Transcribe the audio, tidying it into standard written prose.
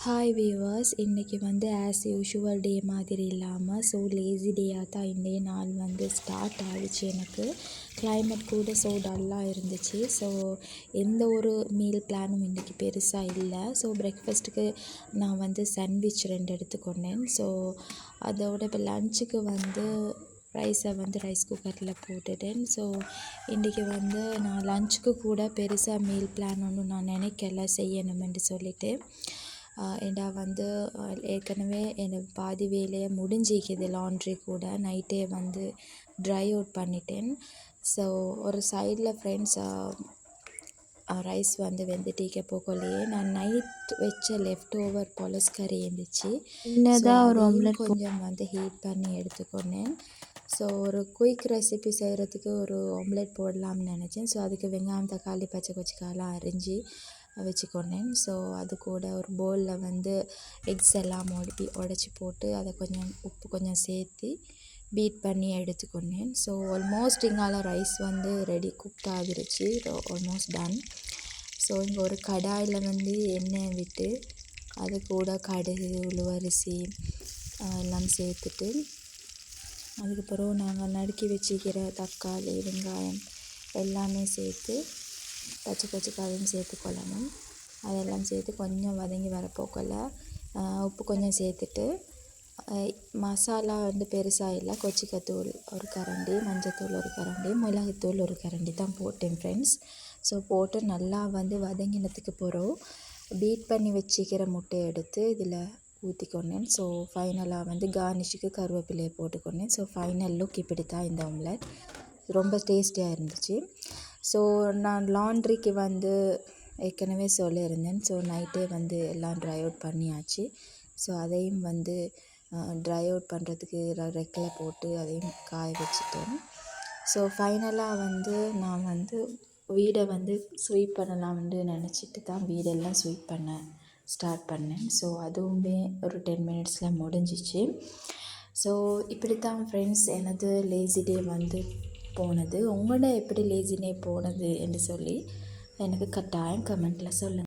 Hi viewers, இன்றைக்கி வந்து as usual டே மாதிரி இல்லாமல் ஸோ லேசி டேயாக தான் இன்றைய நாள் வந்து ஸ்டார்ட் ஆகிடுச்சு. எனக்கு கிளைமேட் கூட ஸோ டல்லாக இருந்துச்சு. ஸோ எந்த ஒரு மீல் பிளானும் இன்றைக்கி பெருசாக இல்லை. ஸோ பிரேக்ஃபாஸ்ட்டுக்கு நான் வந்து சாண்ட்விச் 2 எடுத்துக்கொண்டேன். ஸோ அதோட இப்போ லஞ்சுக்கு வந்து ரைஸை வந்து ரைஸ் குக்கரில் போட்டுட்டேன். ஸோ இன்றைக்கி வந்து நான் லஞ்சுக்கு கூட பெருசாக மீல் பிளான் ஒன்றும் நான் நினைக்கல செய்யணுமென்று சொல்லிவிட்டு ஏண்டா வந்து ஏற்கனவே எனக்கு பாதி வேலையை முடிஞ்சிக்குது. லாண்ட்ரி கூட நைட்டே வந்து ட்ரை அவுட் பண்ணிட்டேன். ஸோ ஒரு சைடில் ஃப்ரெண்ட்ஸ் ரைஸ் வந்து வெந்துட்டிக்க போகலையே நான் நைட் வச்ச லெஃப்ட் ஓவர் பொலஸ் கறி இருந்துச்சு. சின்னதாக ஒரு ஆம்லெட் கொஞ்சம் வந்து ஹீட் பண்ணி எடுத்துக்கொண்டேன். ஸோ ஒரு குயிக் ரெசிபி செய்கிறதுக்கு ஒரு ஆம்லெட் போடலாம்னு நினச்சேன். ஸோ அதுக்கு வெங்காயம், தக்காளி, பச்சை கொச்சிக்காயெல்லாம் அரிஞ்சு வச்சுக்கொண்டேன். ஸோ அது கூட ஒரு பவுலில் வந்து எக்ஸ் எல்லாம் உடச்சி போட்டு அதை கொஞ்சம் உப்பு கொஞ்சம் சேர்த்து பீட் பண்ணி எடுத்துக்கொண்டேன். ஸோ ஆல்மோஸ்ட் இங்கால ரைஸ் வந்து ரெடி குக் ஆகிருச்சு, ஆல்மோஸ்ட் டன். ஸோ இங்கே ஒரு கடாயில் வந்து எண்ணெய் விட்டு அது கூட கடுகு, உளுவரிசி எல்லாம் சேர்த்துட்டு அதுக்கப்புறம் நாங்கள் நறுக்கி வச்சுக்கிற தக்காளி, வெங்காயம் எல்லாமே சேர்த்து பச்சை கொச்சிக்காயும் சேர்த்துக்கொள்ளணும். அதெல்லாம் சேர்த்து கொஞ்சம் வதங்கி வரப்போக்கல உப்பு கொஞ்சம் சேர்த்துட்டு மசாலா வந்து பெருசாக இல்லை, கொச்சிக்கத்தூள் ஒரு கரண்டி, மஞ்சத்தூள் ஒரு கரண்டி, மிளகுத்தூள் ஒரு கரண்டி தான் போட்டேன் ஃப்ரெண்ட்ஸ். ஸோ போட்டு நல்லா வந்து வதங்கினதுக்கு பிறகு பீட் பண்ணி வச்சுக்கிற முட்டையை எடுத்து இதில் ஊற்றிக்கொண்டேன். ஸோ ஃபைனலாக வந்து கார்னிஷுக்கு கருவேப்பிலையை போட்டுக்கொண்டேன். ஸோ ஃபைனல் லுக் இப்படி தான் இந்த ஆம்லெட். ரொம்ப டேஸ்டியாக இருந்துச்சு. ஸோ நான் லாண்ட்ரிக்கு வந்து ஏற்கனவே சொல்லியிருந்தேன். ஸோ நைட்டே வந்து எல்லாம் ட்ரை அவுட் பண்ணியாச்சு. ஸோ அதையும் வந்து ட்ரை அவுட் பண்ணுறதுக்கு ரெக்கில் போட்டு அதையும் காய வச்சுட்டேன். ஸோ ஃபைனலாக வந்து நான் வந்து வீடை வந்து ஸ்வீப் பண்ணலாம்னு நினச்சிட்டு தான் வீடெல்லாம் ஸ்வீப் பண்ண ஸ்டார்ட் பண்ணேன். ஸோ அதுவுமே ஒரு 10 மினிட்ஸில் முடிஞ்சிச்சு. ஸோ இப்படி தான் ஃப்ரெண்ட்ஸ் எனது லேசி டே வந்து போனது. உங்களோட எப்படி லேசி டே போனது என்று சொல்லி எனக்கு கட்டாயம் கமெண்ட்டில் சொல்லுங்கள்.